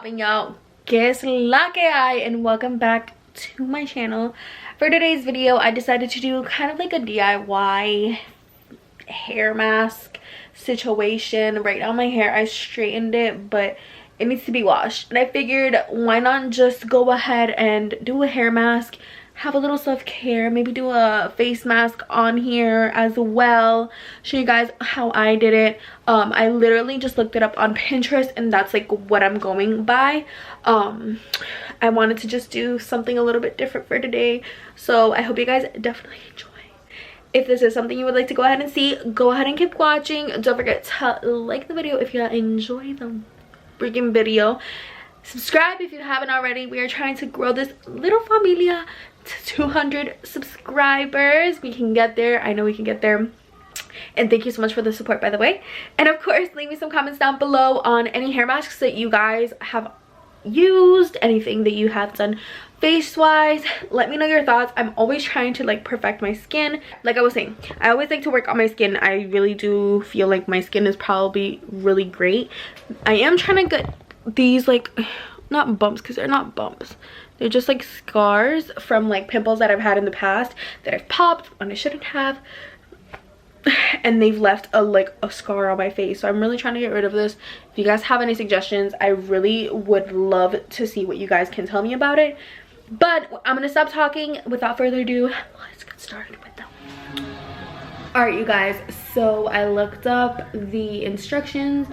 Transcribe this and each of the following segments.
popping, y'all? Que es la que hay, and welcome back to my channel. For today's video, I decided to do kind of like a DIY hair mask situation. Right now my hair, I straightened it, but it needs to be washed, and I figured why not just go ahead and do a hair mask, have a little self-care, maybe do a face mask on here as well, show you guys how I did it. I literally just looked it up on Pinterest, and that's like what I'm going by. I wanted to just do something a little bit different for today, so I hope you guys definitely enjoy. If this is something you would like to go ahead and see, go ahead and keep watching. Don't forget to like the video if you enjoy the freaking video. Subscribe if you haven't already. We are trying to grow this little familia to 200 subscribers. We can get there. I know we can get there. And thank you so much for the support, by the way. And of course, leave me some comments down below on any hair masks that you guys have used, anything that you have done face wise. Let me know your thoughts. I'm always trying to like perfect my skin. Like I was saying, I always like to work on my skin. I really do feel like my skin is probably really great. I am trying to get these like, not bumps, because they're not bumps, they're just like scars from like pimples that I've had in the past that I've popped when I shouldn't have, and they've left a scar on my face. So I'm really trying to get rid of this. If you guys have any suggestions, I really would love to see what you guys can tell me about it. But I'm gonna stop talking. Without further ado, let's get started with them. Alright, you guys, so I looked up the instructions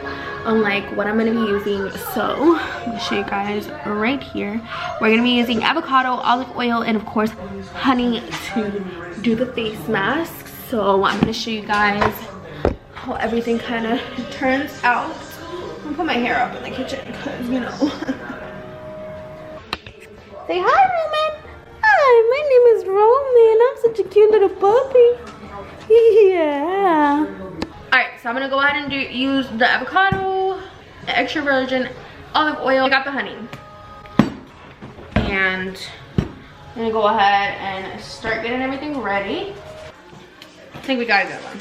on like what I'm gonna be using. So I'm gonna show you guys right here. We're gonna be using avocado, olive oil, and of course honey to do the face mask. So I'm gonna show you guys how everything kind of turns out. I'm gonna put my hair up in the kitchen because, you know. Say hi, Roman. Hi, my name is Roman. I'm such a cute little puppy. Yeah. Alright, so I'm gonna go ahead and use the avocado, the extra virgin olive oil. I got the honey. And I'm gonna go ahead and start getting everything ready. I think we got a good one.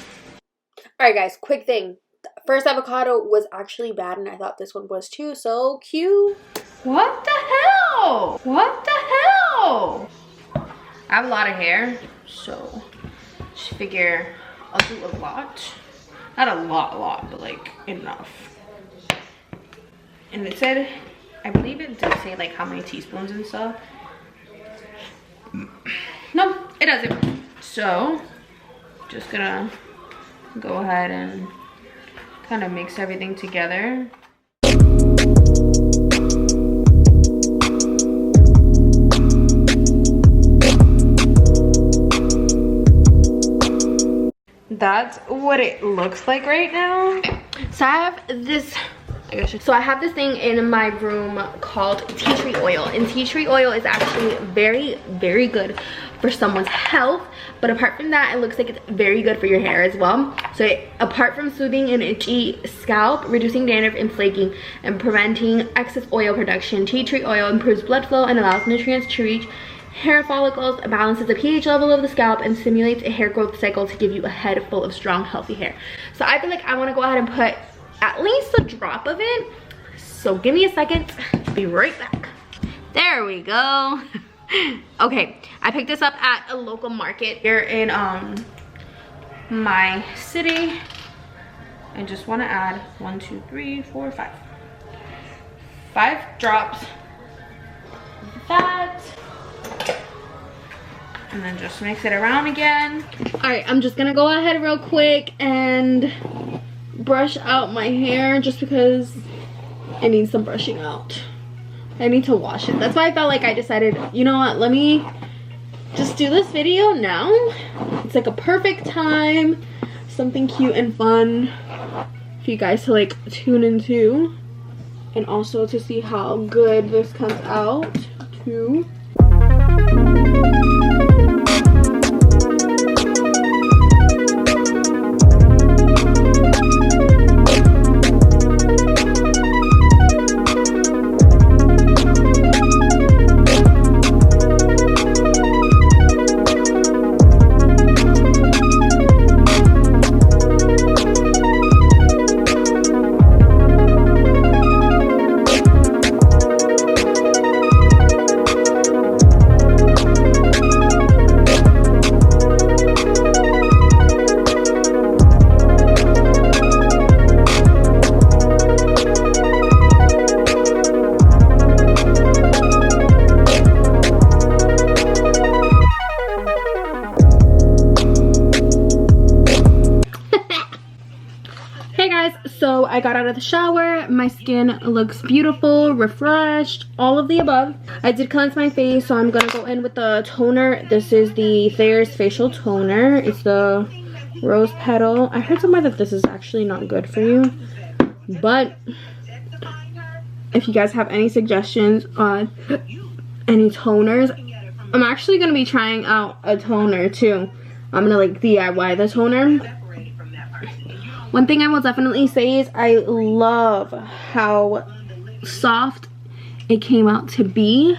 Alright guys, quick thing. The first avocado was actually bad, and I thought this one was too. So cute. What the hell? What the hell? I have a lot of hair, so just figure I'll do a lot. Not a lot, but like enough. And it said, I believe it did say like how many teaspoons and stuff. No, it doesn't. So just gonna go ahead and kind of mix everything together. That's what it looks like right now. So I have this, I have this thing in my room called tea tree oil, and tea tree oil is actually very, very good for someone's health. But apart from that, it looks like it's very good for your hair as well. So apart from soothing an itchy scalp, reducing dandruff and flaking, and preventing excess oil production, tea tree oil improves blood flow and allows nutrients to reach hair follicles, balances the pH level of the scalp, and stimulates a hair growth cycle to give you a head full of strong, healthy hair. So I feel like I want to go ahead and put at least a drop of it. So give me a second. Be right back. There we go. Okay, I picked this up at a local market here in my city. I just want to add 1, 2, 3, 4, 5. 5 drops of that. And then just mix it around again. Alright, I'm just gonna go ahead real quick and brush out my hair just because it needs some brushing out. I need to wash it. That's why I felt like I decided, you know what, let me just do this video now. It's like a perfect time, something cute and fun for you guys to like tune into, and also to see how good this comes out too. guys, so I got out of the shower. My skin looks beautiful, refreshed, all of the above. I did cleanse my face, so I'm gonna go in with the toner. This is the Thayer's facial toner. It's the rose petal. I heard somewhere that this is actually not good for you, but if you guys have any suggestions on any toners, I'm actually gonna be trying out a toner too. I'm gonna like DIY the toner. One thing I will definitely say is I love how soft it came out to be.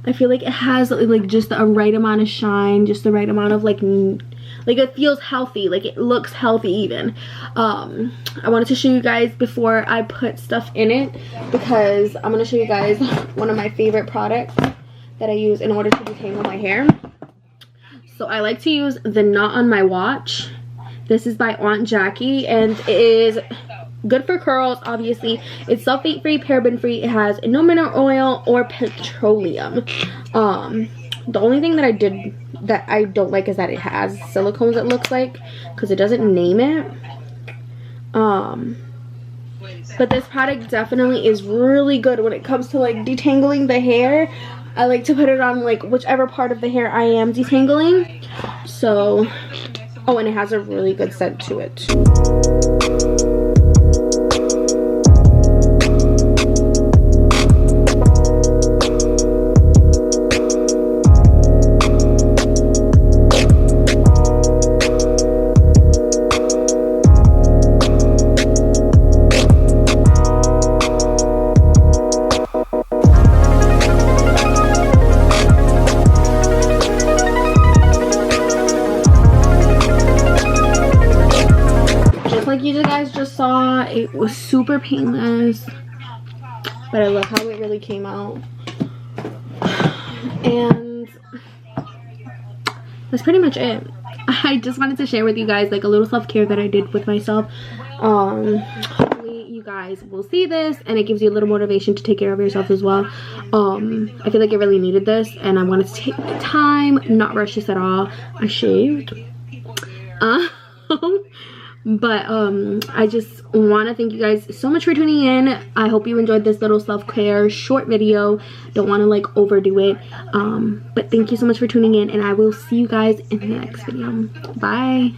I feel like it has like just the right amount of shine, just the right amount of like it feels healthy, like it looks healthy even. I wanted to show you guys before I put stuff in it, because I'm gonna show you guys one of my favorite products that I use in order to detangle my hair. So I like to use the Knot on My Watch. This is by Aunt Jackie, and it is good for curls, obviously. It's sulfate free, paraben free. It has no mineral oil or petroleum. The only thing that I don't like is that it has silicones, it looks like, because it doesn't name it. But this product definitely is really good when it comes to like detangling the hair. I like to put it on like whichever part of the hair I am detangling. So, oh, and it has a really good scent to it. You guys just saw, it was super painless, but I love how it really came out. And that's pretty much it. I just wanted to share with you guys like a little self-care that I did with myself. Hopefully you guys will see this and it gives you a little motivation to take care of yourself as well. I feel like I really needed this, and I wanted to take the time, not rush this at all. I shaved. But I just want to thank you guys so much for tuning in. I hope you enjoyed this little self-care short video. Don't want to like overdo it. But thank you so much for tuning in, and I will see you guys in the next video. Bye.